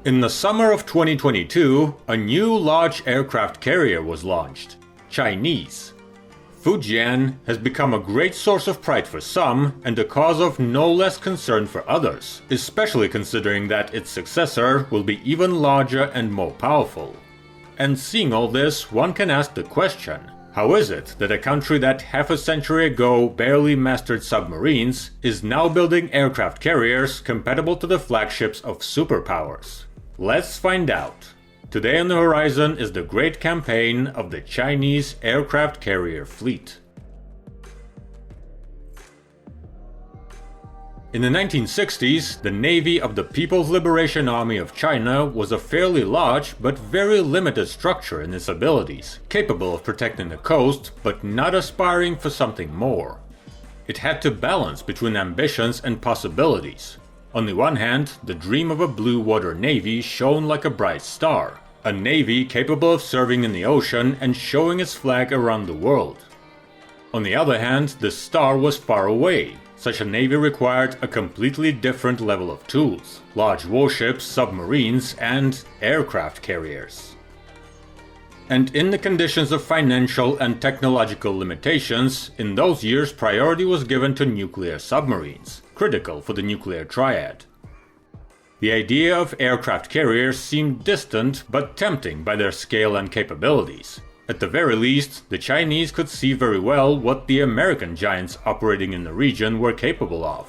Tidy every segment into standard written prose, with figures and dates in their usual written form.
In the summer of 2022, a new large aircraft carrier was launched, Chinese. Fujian has become a great source of pride for some and a cause of no less concern for others, especially considering that its successor will be even larger and more powerful. And seeing all this, one can ask the question, how is it that a country that half a century ago barely mastered submarines is now building aircraft carriers compatible to the flagships of superpowers? Let's find out. Today on the horizon is the great campaign of the Chinese aircraft carrier fleet. In the 1960s, the Navy of the People's Liberation Army of China was a fairly large but very limited structure in its abilities, capable of protecting the coast but not aspiring for something more. It had to balance between ambitions and possibilities. On the one hand, the dream of a blue water navy shone like a bright star, a navy capable of serving in the ocean and showing its flag around the world. On the other hand, the star was far away. Such a navy required a completely different level of tools: large warships, submarines, and aircraft carriers. And in the conditions of financial and technological limitations, in those years priority was given to nuclear submarines, critical for the nuclear triad. The idea of aircraft carriers seemed distant but tempting by their scale and capabilities. At the very least, the Chinese could see very well what the American giants operating in the region were capable of.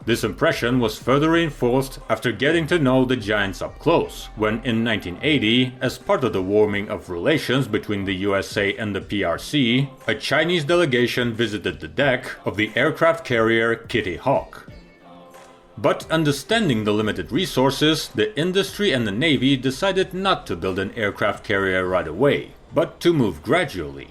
This impression was further reinforced after getting to know the giants up close, when in 1980, as part of the warming of relations between the USA and the PRC, a Chinese delegation visited the deck of the aircraft carrier Kitty Hawk. But understanding the limited resources, the industry and the Navy decided not to build an aircraft carrier right away, but to move gradually.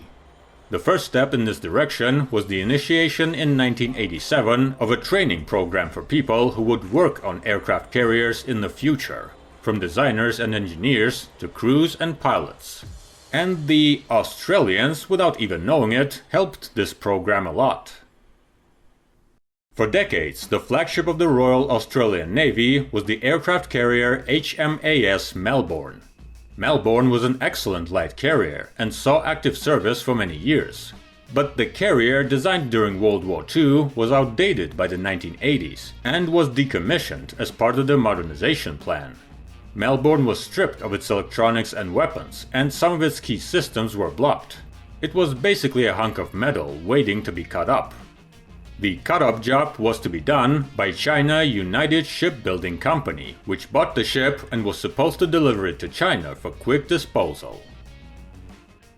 The first step in this direction was the initiation in 1987 of a training program for people who would work on aircraft carriers in the future, from designers and engineers to crews and pilots. And the Australians, without even knowing it, helped this program a lot. For decades, the flagship of the Royal Australian Navy was the aircraft carrier HMAS Melbourne. Melbourne was an excellent light carrier and saw active service for many years. But the carrier, designed during World War II, was outdated by the 1980s and was decommissioned as part of the modernization plan. Melbourne was stripped of its electronics and weapons, and some of its key systems were blocked. It was basically a hunk of metal waiting to be cut up. The cut-up job was to be done by China United Shipbuilding Company, which bought the ship and was supposed to deliver it to China for quick disposal.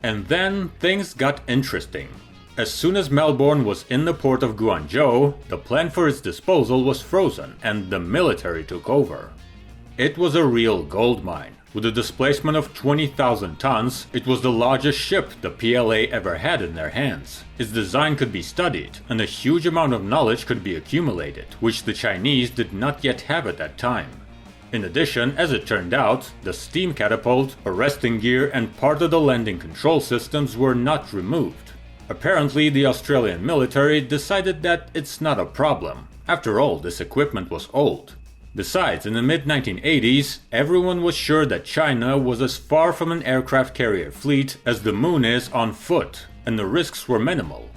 And then things got interesting. As soon as Melbourne was in the port of Guangzhou, the plan for its disposal was frozen and the military took over. It was a real gold mine. With a displacement of 20,000 tons, it was the largest ship the PLA ever had in their hands. Its design could be studied, and a huge amount of knowledge could be accumulated, which the Chinese did not yet have at that time. In addition, as it turned out, the steam catapult, arresting gear, and part of the landing control systems were not removed. Apparently, the Australian military decided that it's not a problem. After all, this equipment was old. Besides, in the mid-1980s, everyone was sure that China was as far from an aircraft carrier fleet as the moon is on foot, and the risks were minimal.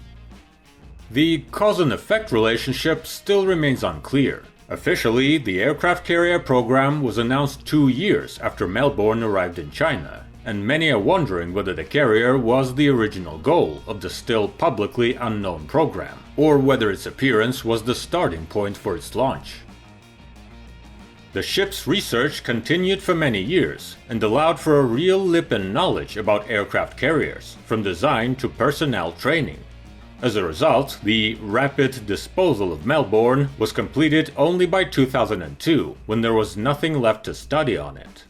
The cause and effect relationship still remains unclear. Officially, the aircraft carrier program was announced 2 years after Melbourne arrived in China, and many are wondering whether the carrier was the original goal of the still publicly unknown program, or whether its appearance was the starting point for its launch. The ship's research continued for many years and allowed for a real leap in knowledge about aircraft carriers, from design to personnel training. As a result, the rapid disposal of Melbourne was completed only by 2002, when there was nothing left to study on it.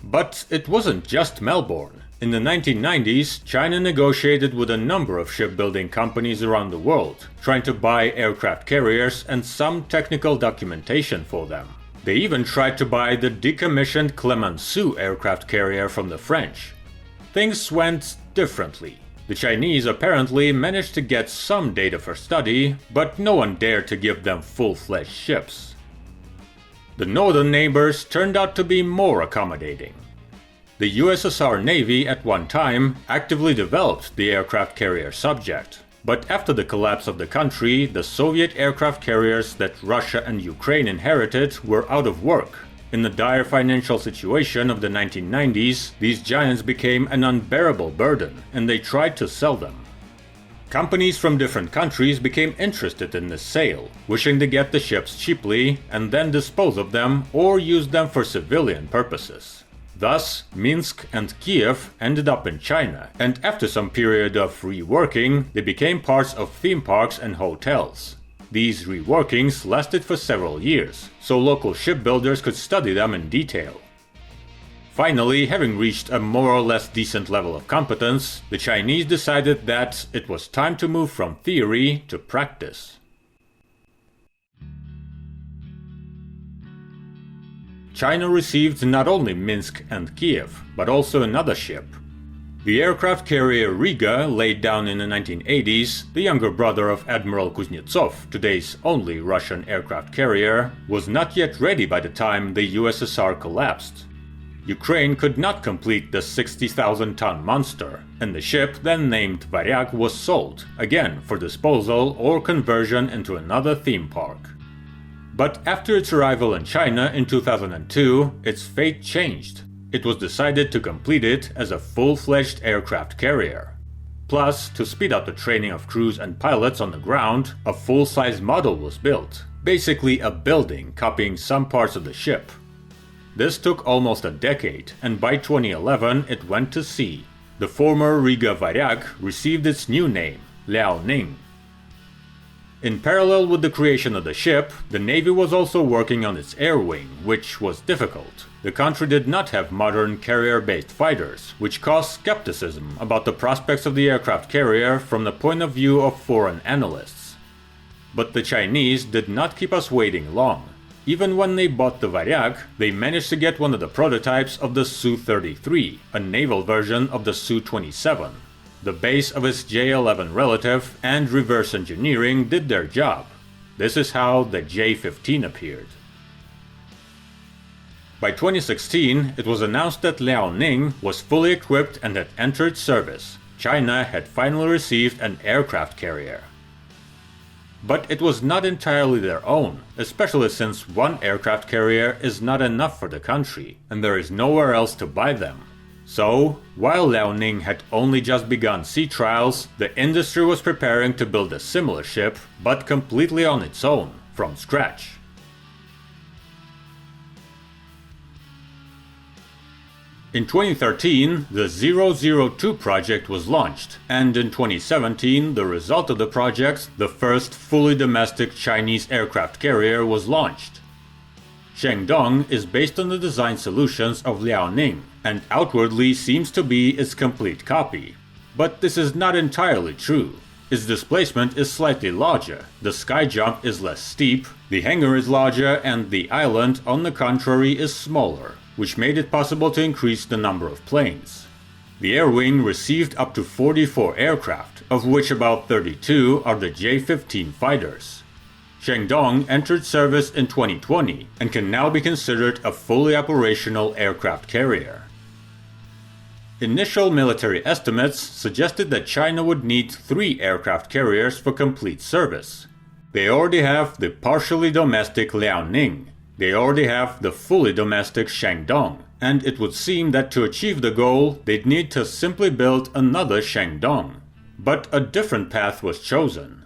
But it wasn't just Melbourne. In the 1990s, China negotiated with a number of shipbuilding companies around the world, trying to buy aircraft carriers and some technical documentation for them. They even tried to buy the decommissioned Clemenceau aircraft carrier from the French. Things went differently. The Chinese apparently managed to get some data for study, but no one dared to give them full-fledged ships. The northern neighbors turned out to be more accommodating. The USSR Navy at one time actively developed the aircraft carrier subject, but after the collapse of the country, the Soviet aircraft carriers that Russia and Ukraine inherited were out of work. In the dire financial situation of the 1990s, these giants became an unbearable burden, and they tried to sell them. Companies from different countries became interested in this sale, wishing to get the ships cheaply and then dispose of them or use them for civilian purposes. Thus, Minsk and Kyiv ended up in China, and after some period of reworking, they became parts of theme parks and hotels. These reworkings lasted for several years, so local shipbuilders could study them in detail. Finally, having reached a more or less decent level of competence, the Chinese decided that it was time to move from theory to practice. China received not only Minsk and Kyiv, but also another ship. The aircraft carrier Riga, laid down in the 1980s, the younger brother of Admiral Kuznetsov, today's only Russian aircraft carrier, was not yet ready by the time the USSR collapsed. Ukraine could not complete the 60,000-ton monster, and the ship, then named Varyag, was sold, again for disposal or conversion into another theme park. But after its arrival in China in 2002, its fate changed. It was decided to complete it as a full-fledged aircraft carrier. Plus, to speed up the training of crews and pilots on the ground, a full-size model was built, basically a building copying some parts of the ship. This took almost a decade, and by 2011 it went to sea. The former Riga Varyag received its new name, Liaoning. In parallel with the creation of the ship, the Navy was also working on its air wing, which was difficult. The country did not have modern carrier-based fighters, which caused skepticism about the prospects of the aircraft carrier from the point of view of foreign analysts. But the Chinese did not keep us waiting long. Even when they bought the Varyag, they managed to get one of the prototypes of the Su-33, a naval version of the Su-27. The base of its J-11 relative and reverse engineering did their job. This is how the J-15 appeared. By 2016, it was announced that Liaoning was fully equipped and had entered service. China had finally received an aircraft carrier. But it was not entirely their own, especially since one aircraft carrier is not enough for the country, and there is nowhere else to buy them. So, while Liaoning had only just begun sea trials, the industry was preparing to build a similar ship, but completely on its own, from scratch. In 2013, the 002 project was launched, and in 2017, the result of the project, the first fully domestic Chinese aircraft carrier, was launched. Shandong is based on the design solutions of Liaoning, and outwardly seems to be its complete copy. But this is not entirely true. Its displacement is slightly larger, the sky jump is less steep, the hangar is larger, and the island, on the contrary, is smaller, which made it possible to increase the number of planes. The air wing received up to 44 aircraft, of which about 32 are the J-15 fighters. Shandong entered service in 2020 and can now be considered a fully operational aircraft carrier. Initial military estimates suggested that China would need 3 aircraft carriers for complete service. They already have the partially domestic Liaoning. They already have the fully domestic Shandong, and it would seem that to achieve the goal, they'd need to simply build another Shandong. But a different path was chosen.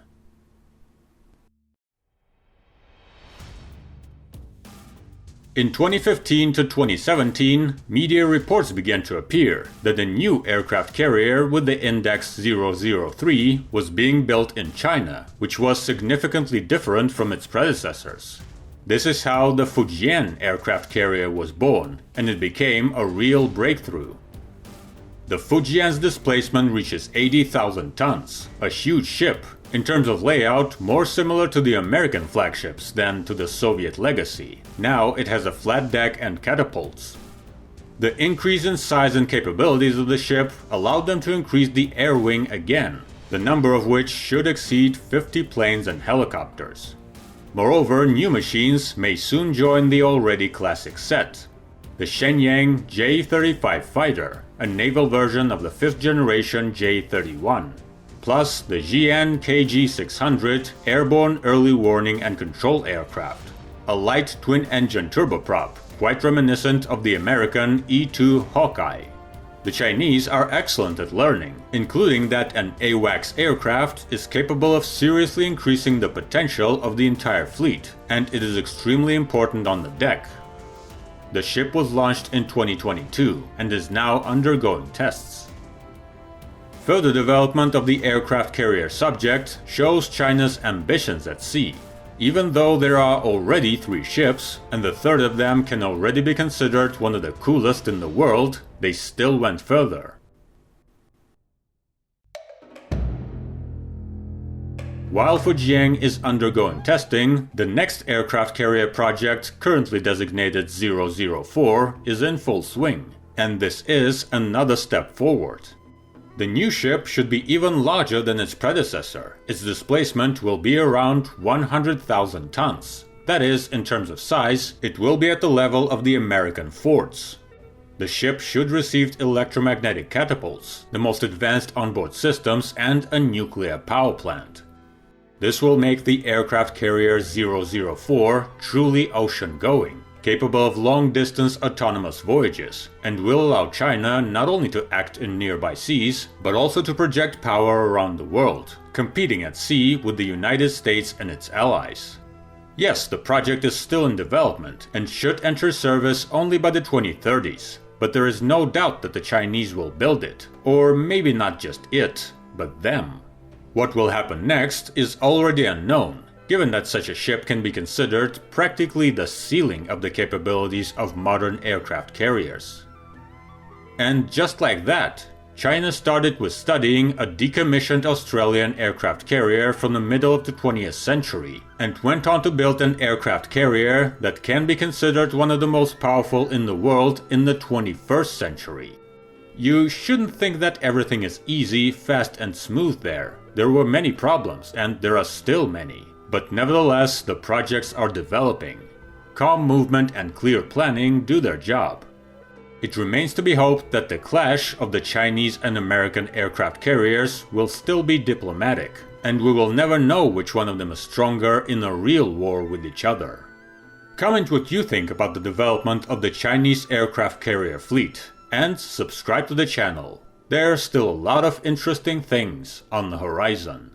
In 2015 to 2017, media reports began to appear that a new aircraft carrier with the index 003 was being built in China, which was significantly different from its predecessors. This is how the Fujian aircraft carrier was born, and it became a real breakthrough. The Fujian's displacement reaches 80,000 tons, a huge ship, in terms of layout more similar to the American flagships than to the Soviet legacy. Now it has a flat deck and catapults. The increase in size and capabilities of the ship allowed them to increase the air wing again, the number of which should exceed 50 planes and helicopters. Moreover, new machines may soon join the already classic set. The Shenyang J-35 fighter, a naval version of the 5th generation J-31, plus the Jian KG-600 airborne early warning and control aircraft, a light twin-engine turboprop, quite reminiscent of the American E-2 Hawkeye. The Chinese are excellent at learning, including that an AWACS aircraft is capable of seriously increasing the potential of the entire fleet, and it is extremely important on the deck. The ship was launched in 2022 and is now undergoing tests. Further development of the aircraft carrier subject shows China's ambitions at sea. Even though there are already 3 ships, and the third of them can already be considered one of the coolest in the world, they still went further. While Fujian is undergoing testing, the next aircraft carrier project, currently designated 004, is in full swing, and this is another step forward. The new ship should be even larger than its predecessor. Its displacement will be around 100,000 tons. That is, in terms of size, it will be at the level of the American forts. The ship should receive electromagnetic catapults, the most advanced onboard systems, and a nuclear power plant. This will make the aircraft carrier 004 truly ocean-going, capable of long-distance autonomous voyages, and will allow China not only to act in nearby seas, but also to project power around the world, competing at sea with the United States and its allies. Yes, the project is still in development and should enter service only by the 2030s, but there is no doubt that the Chinese will build it, or maybe not just it, but them. What will happen next is already unknown, given that such a ship can be considered practically the ceiling of the capabilities of modern aircraft carriers. And just like that, China started with studying a decommissioned Australian aircraft carrier from the middle of the 20th century, and went on to build an aircraft carrier that can be considered one of the most powerful in the world in the 21st century. You shouldn't think that everything is easy, fast and smooth there. There were many problems, and there are still many. But nevertheless, the projects are developing. Calm movement and clear planning do their job. It remains to be hoped that the clash of the Chinese and American aircraft carriers will still be diplomatic, and we will never know which one of them is stronger in a real war with each other. Comment what you think about the development of the Chinese aircraft carrier fleet, and subscribe to the channel. There are still a lot of interesting things on the horizon.